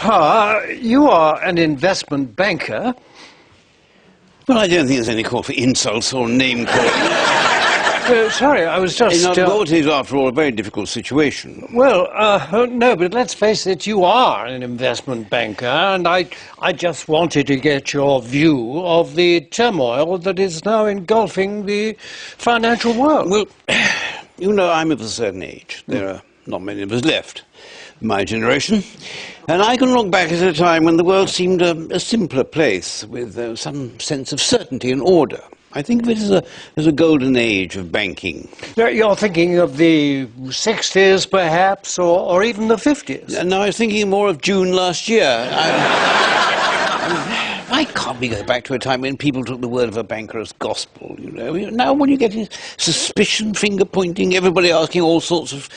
Parr, you are an investment banker. Well, I don't think there's any call for insults or name-calling. Sorry, I was just... What is, after all, a very difficult situation. Well, no, but let's face it, you are an investment banker, and I just wanted to get your view of the turmoil that is now engulfing the financial world. Well, you know, I'm of a certain age. There are not many of us left, my generation. And I can look back at a time when the world seemed a simpler place, with some sense of certainty and order. I think of it as a golden age of banking. You're thinking of the 60s, perhaps, or even the 50s? No, I was thinking more of June last year. Why can't we go back to a time when people took the word of a banker as gospel, you know? Now when you get suspicion, finger-pointing, everybody asking all sorts of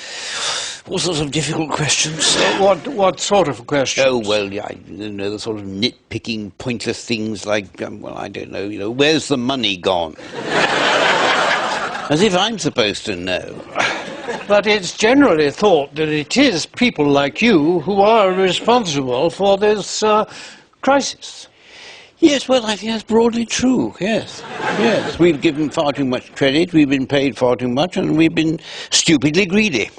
difficult questions. What sort of questions? Oh, well, yeah, you know, the sort of nitpicking, pointless things like, well, I don't know, you know, where's the money gone? As if I'm supposed to know. But it's generally thought that it is people like you who are responsible for this crisis. Yes, well, I think that's broadly true, yes. Yes, we've given far too much credit, we've been paid far too much, and we've been stupidly greedy.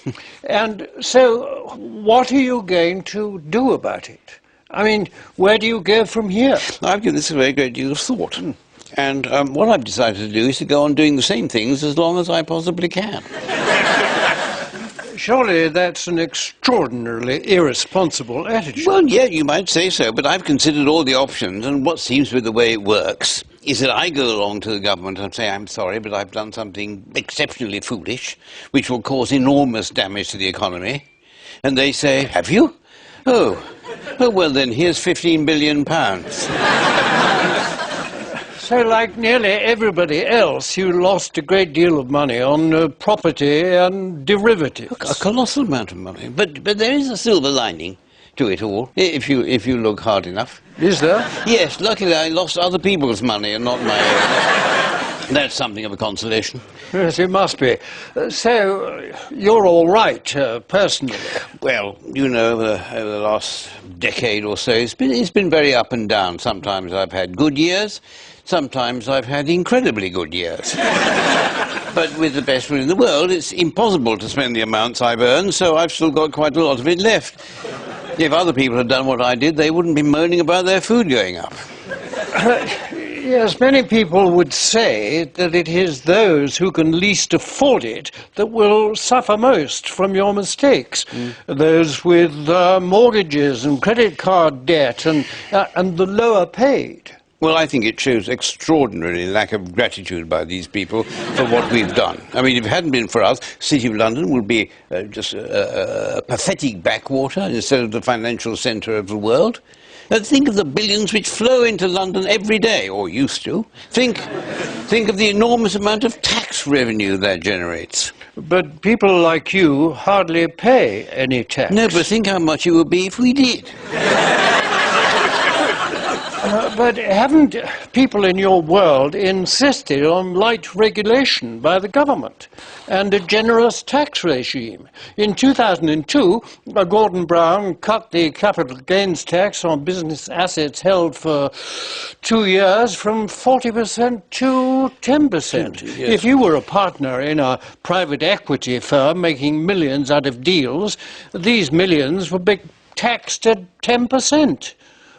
And so, what are you going to do about it? I mean, where do you go from here? I've given this a very great deal of thought. And what I've decided to do is to go on doing the same things as long as I possibly can. Surely that's an extraordinarily irresponsible attitude. Well, yeah, you might say so, but I've considered all the options, and what seems to be the way it works is that I go along to the government and say, I'm sorry, but I've done something exceptionally foolish, which will cause enormous damage to the economy. And they say, have you? Oh, well then, here's £15 billion. So, like nearly everybody else, you lost a great deal of money on property and derivatives. A colossal amount of money. But there is a silver lining to it all, if you look hard enough. Is there? Yes, luckily I lost other people's money and not my own. That's something of a consolation. Yes, it must be. So, you're all right, personally? Well, you know, over the last decade or so, it's been very up and down. Sometimes I've had good years. Sometimes I've had incredibly good years. But with the best will in the world, it's impossible to spend the amounts I've earned, so I've still got quite a lot of it left. If other people had done what I did, they wouldn't be moaning about their food going up. Yes, many people would say that it is those who can least afford it that will suffer most from your mistakes. Those with mortgages and credit card debt and the lower paid. Well, I think it shows extraordinary lack of gratitude by these people for what we've done. I mean, if it hadn't been for us, City of London would be just a pathetic backwater instead of the financial centre of the world. Think of the billions which flow into London every day, or used to. Think of the enormous amount of tax revenue that generates. But people like you hardly pay any tax. No, but think how much it would be if we did. But haven't people in your world insisted on light regulation by the government and a generous tax regime? In 2002, Gordon Brown cut the capital gains tax on business assets held for 2 years from 40% to 10%. Yes. If you were a partner in a private equity firm making millions out of deals, these millions would be taxed at 10%.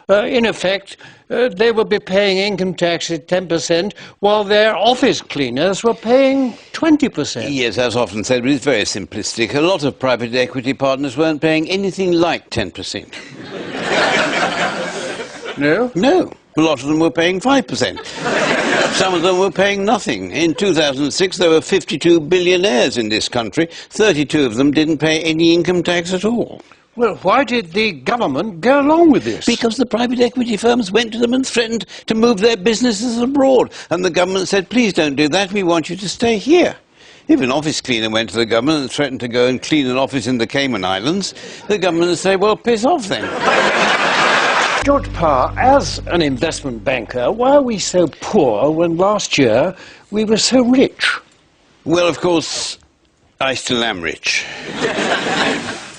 In effect, they would be paying income tax at 10%, while their office cleaners were paying 20%. Yes, as often said, but it's very simplistic. A lot of private equity partners weren't paying anything like 10%. No? No. A lot of them were paying 5%. Some of them were paying nothing. In 2006, there were 52 billionaires in this country. 32 of them didn't pay any income tax at all. Well, why did the government go along with this? Because the private equity firms went to them and threatened to move their businesses abroad. And the government said, please don't do that, we want you to stay here. If an office cleaner went to the government and threatened to go and clean an office in the Cayman Islands, the government would say, well, piss off then. George Parr, as an investment banker, why are we so poor when last year we were so rich? Well, of course, I still am rich.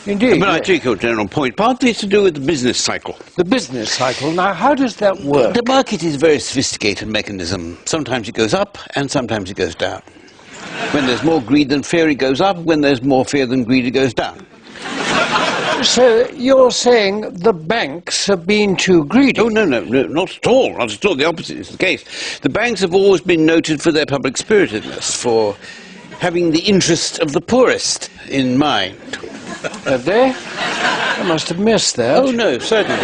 Indeed. But I take your general point. Partly it's to do with the business cycle. The business cycle. Now, how does that work? The market is a very sophisticated mechanism. Sometimes it goes up and sometimes it goes down. When there's more greed than fear, it goes up. When there's more fear than greed, it goes down. So you're saying the banks have been too greedy? Oh, no, not at all. Not at all. The opposite is the case. The banks have always been noted for their public spiritedness, for having the interest of the poorest in mind. Have they? I must have missed that. Oh, no, certainly.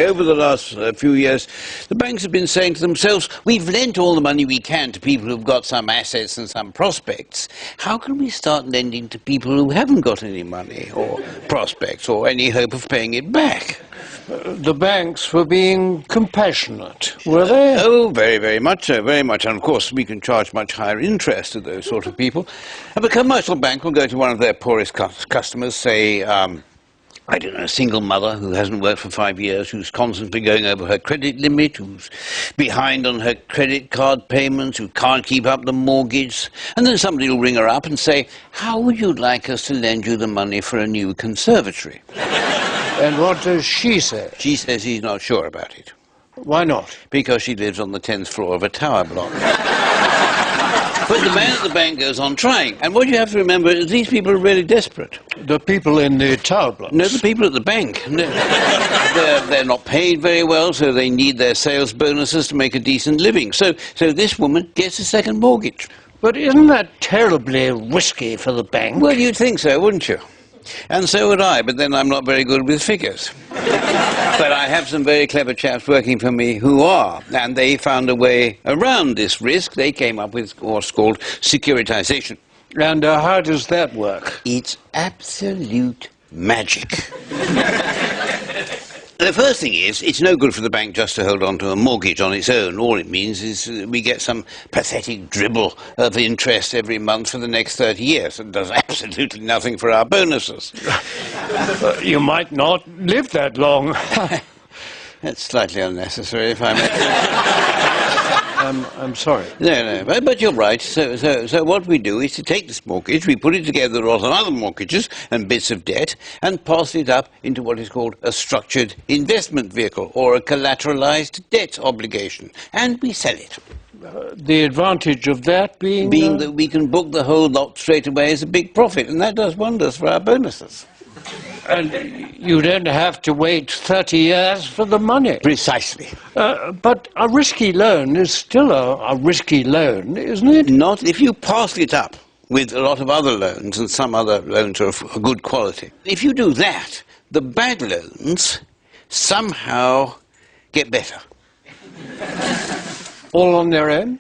Over the last few years, the banks have been saying to themselves, we've lent all the money we can to people who've got some assets and some prospects. How can we start lending to people who haven't got any money or prospects or any hope of paying it back? The banks were being compassionate, were they? Oh, very, very much so, very much. And of course, we can charge much higher interest to those sort of people. And a commercial bank will go to one of their poorest customers, say, I don't know, a single mother who hasn't worked for 5 years, who's constantly going over her credit limit, who's behind on her credit card payments, who can't keep up the mortgage. And then somebody will ring her up and say, how would you like us to lend you the money for a new conservatory? And what does she say? She says he's not sure about it. Why not? Because she lives on the 10th floor of a tower block. But the man at the bank goes on trying. And what you have to remember is these people are really desperate. The people in the tower blocks? No, the people at the bank. They're not paid very well, so they need their sales bonuses to make a decent living. So this woman gets a second mortgage. But isn't that terribly risky for the bank? Well, you'd think so, wouldn't you? And so would I, but then I'm not very good with figures. But I have some very clever chaps working for me who are, and they found a way around this risk. They came up with what's called securitization. And how does that work? It's absolute magic. The first thing is, it's no good for the bank just to hold on to a mortgage on its own. All it means is we get some pathetic dribble of interest every month for the next 30 years. It does absolutely nothing for our bonuses. You might not live that long. That's slightly unnecessary, if I may. I'm sorry. No, but you're right. So what we do is to take this mortgage, we put it together with lots of other mortgages and bits of debt, and pass it up into what is called a structured investment vehicle, or a collateralized debt obligation, and we sell it. The advantage of that being that we can book the whole lot straight away as a big profit, and that does wonders for our bonuses. And you don't have to wait 30 years for the money. Precisely. But a risky loan is still a risky loan, isn't it? Not if you pass it up with a lot of other loans, and some other loans are of good quality. If you do that, the bad loans somehow get better. All on their own?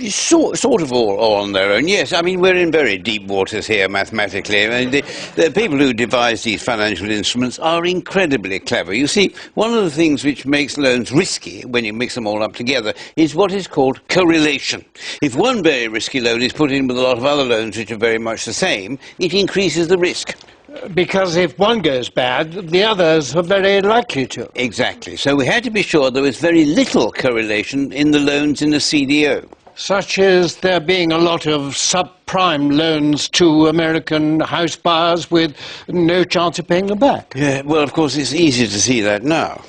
Sort of all on their own, yes. I mean, we're in very deep waters here mathematically. I mean, the people who devise these financial instruments are incredibly clever. You see, one of the things which makes loans risky when you mix them all up together is what is called correlation. If one very risky loan is put in with a lot of other loans which are very much the same, it increases the risk. Because if one goes bad, the others are very likely to. Exactly. So we had to be sure there was very little correlation in the loans in a CDO. Such as there being a lot of subprime loans to American house buyers with no chance of paying them back. Yeah, well, of course, it's easy to see that now.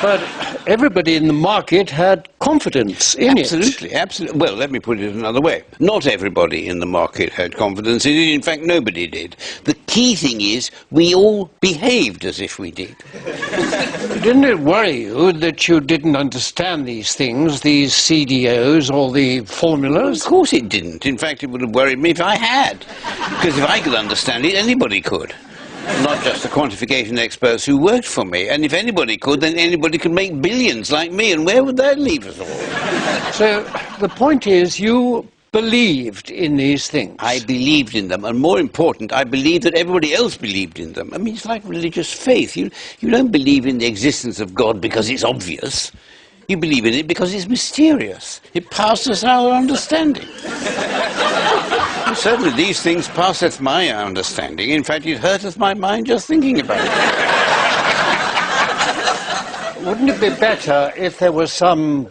But everybody in the market had confidence in it. Absolutely. Well, let me put it another way. Not everybody in the market had confidence in it. In fact, nobody did. The key thing is we all behaved as if we did. Didn't it worry you that you didn't understand these things, these CDOs or the formulas? Of course it didn't. In fact, it would have worried me if I had. Because if I could understand it, anybody could. Not just the quantification experts who worked for me. And if anybody could, then anybody could make billions like me. And where would that leave us all? So the point is you believed in these things. I believed in them. And more important, I believed that everybody else believed in them. I mean, it's like religious faith. You don't believe in the existence of God because it's obvious. You believe in it because it's mysterious. It passes our understanding. Certainly these things passeth my understanding. In fact, it hurteth my mind just thinking about it. Wouldn't it be better if there was some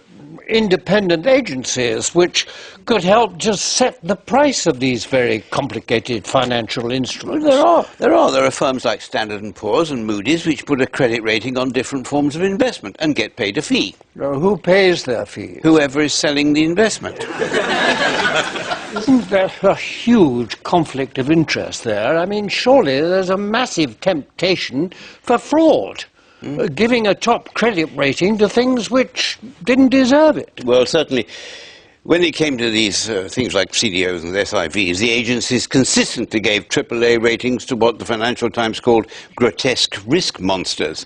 independent agencies which could help just set the price of these very complicated financial instruments? There are firms like Standard & Poor's and Moody's which put a credit rating on different forms of investment and get paid a fee. Who pays their fees? Whoever is selling the investment. Isn't there a huge conflict of interest there? I mean, surely there's a massive temptation for fraud. Giving a top credit rating to things which didn't deserve it. Well, certainly, when it came to these things like CDOs and SIVs, the agencies consistently gave AAA ratings to what the Financial Times called grotesque risk monsters.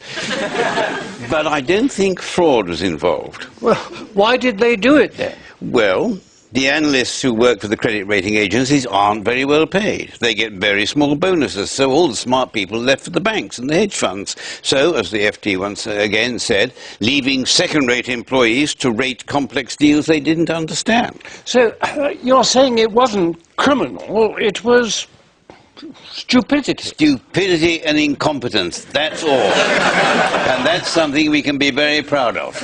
But I don't think fraud was involved. Well, why did they do it then? Well, the analysts who work for the credit rating agencies aren't very well paid. They get very small bonuses, so all the smart people left for the banks and the hedge funds. So, as the FT once again said, leaving second-rate employees to rate complex deals they didn't understand. So, you're saying it wasn't criminal, it was stupidity. Stupidity and incompetence, that's all. And that's something we can be very proud of.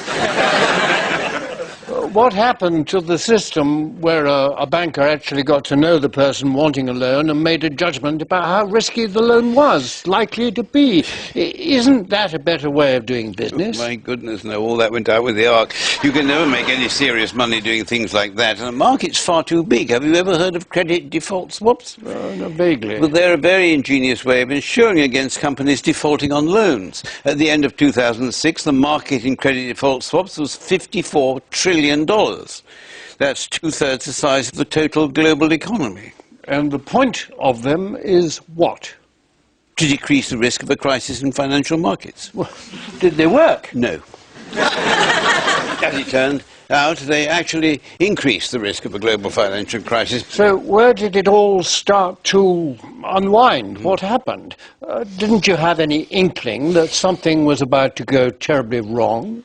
What happened to the system where a banker actually got to know the person wanting a loan and made a judgment about how risky the loan was likely to be? Isn't that a better way of doing business? Oh, my goodness, no, all that went out with the ark. You can never make any serious money doing things like that. And the market's far too big. Have you ever heard of credit default swaps? No, vaguely. Well, they're a very ingenious way of insuring against companies defaulting on loans. At the end of 2006, the market in credit default swaps was $54 trillion. That's two-thirds the size of the total global economy. And the point of them is what? To decrease the risk of a crisis in financial markets. Well, did they work? No. As it turned out, they actually increased the risk of a global financial crisis. So where did it all start to unwind? What happened? Didn't you have any inkling that something was about to go terribly wrong?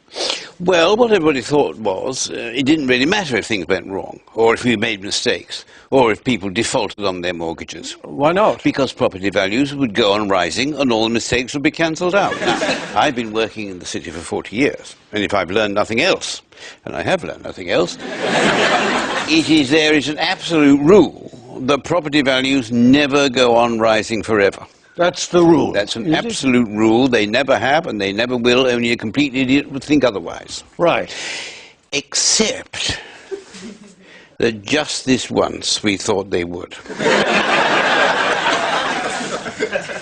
Well, what everybody thought was it didn't really matter if things went wrong, or if we made mistakes, or if people defaulted on their mortgages. Why not? Because property values would go on rising and all the mistakes would be cancelled out. Now, I've been working in the city for 40 years, and if I've learned nothing else, and I have learned nothing else, there is an absolute rule that property values never go on rising forever. That's the rule. That's an absolute rule. They never have and they never will. Only a complete idiot would think otherwise. Right. Except that just this once we thought they would.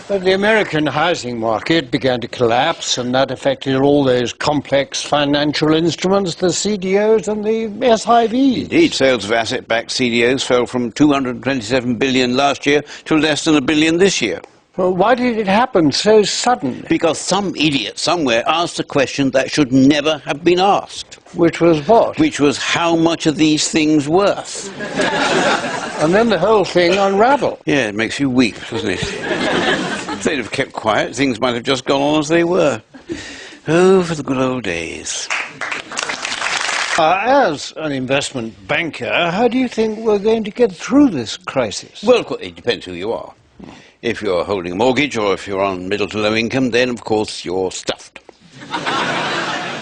But the American housing market began to collapse, and that affected all those complex financial instruments, the CDOs and the SIVs. Indeed, sales of asset-backed CDOs fell from $227 billion last year to less than $1 billion this year. Well, why did it happen so suddenly? Because some idiot somewhere asked a question that should never have been asked. Which was what? Which was, how much are these things worth? And then the whole thing unravelled. Yeah, it makes you weep, doesn't it? If they'd have kept quiet, things might have just gone on as they were. Oh, for the good old days. As an investment banker, how do you think we're going to get through this crisis? Well, it depends who you are. If you're holding a mortgage or if you're on middle to low income, then of course you're stuffed.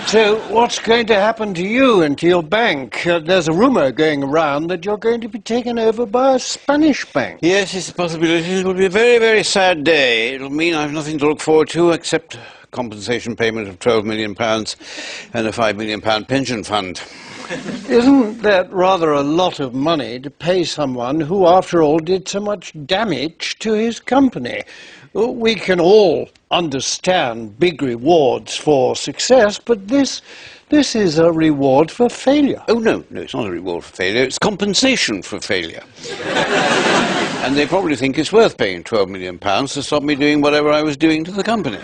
So what's going to happen to you and to your bank? There's a rumour going around that you're going to be taken over by a Spanish bank. Yes, it's a possibility. It will be a very, very sad day. It'll mean I've nothing to look forward to except compensation payment of £12 million and a £5 million pension fund. Isn't that rather a lot of money to pay someone who, after all, did so much damage to his company? We can all understand big rewards for success, but this is a reward for failure. Oh, no, it's not a reward for failure. It's compensation for failure. And they probably think it's worth paying £12 million to stop me doing whatever I was doing to the company.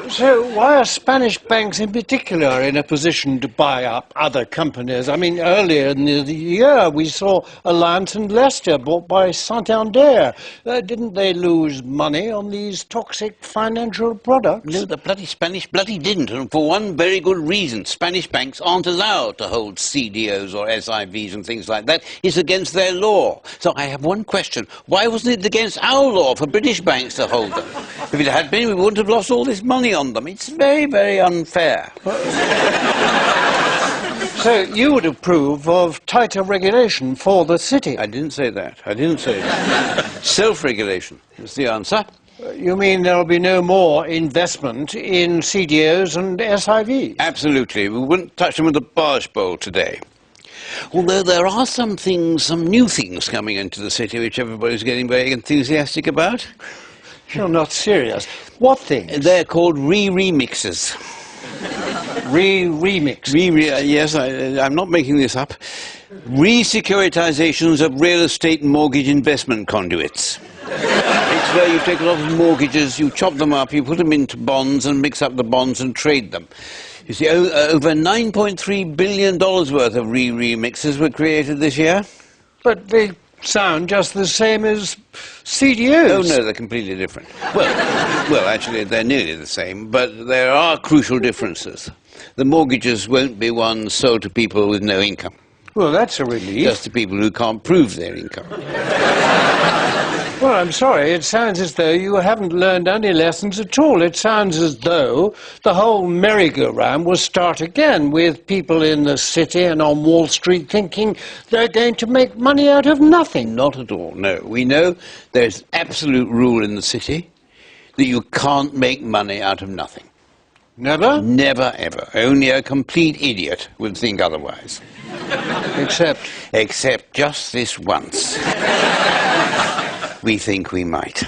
So why are Spanish banks in particular in a position to buy up other companies? I mean, earlier in the year we saw Alliance and Leicester bought by Santander. Didn't they lose money on these toxic financial products? No, the bloody Spanish didn't, and for one very good reason. Spanish banks aren't allowed to hold CDOs or SIVs and things like that. It's against their law. So I have one question. Why wasn't it against our law for British banks to hold them? If it had been, we wouldn't have lost all this money on them. It's very, very unfair. So you would approve of tighter regulation for the city? I didn't say that. I didn't say that. Self-regulation is the answer. You mean there'll be no more investment in CDOs and SIVs? Absolutely. We wouldn't touch them with a barge bowl today. Although there are some new things coming into the city which everybody's getting very enthusiastic about. You're not serious. What things? They're called remixes. Remix. Yes, I'm not making this up. Re-securitizations of real estate mortgage investment conduits. It's where you take a lot of mortgages, you chop them up, you put them into bonds and mix up the bonds and trade them. You see, over $9.3 billion worth of remixes were created this year. But they sound just the same as CDOs. Oh, no, they're completely different. Well, actually, they're nearly the same, but there are crucial differences. The mortgages won't be ones sold to people with no income. Well, that's a relief. Just to people who can't prove their income. Well, I'm sorry, it sounds as though you haven't learned any lessons at all. It sounds as though the whole merry-go-round will start again with people in the city and on Wall Street thinking they're going to make money out of nothing. Not at all, no. We know there's absolute rule in the city that you can't make money out of nothing. Never? Never, ever. Only a complete idiot would think otherwise. Except? Except just this once. We think we might.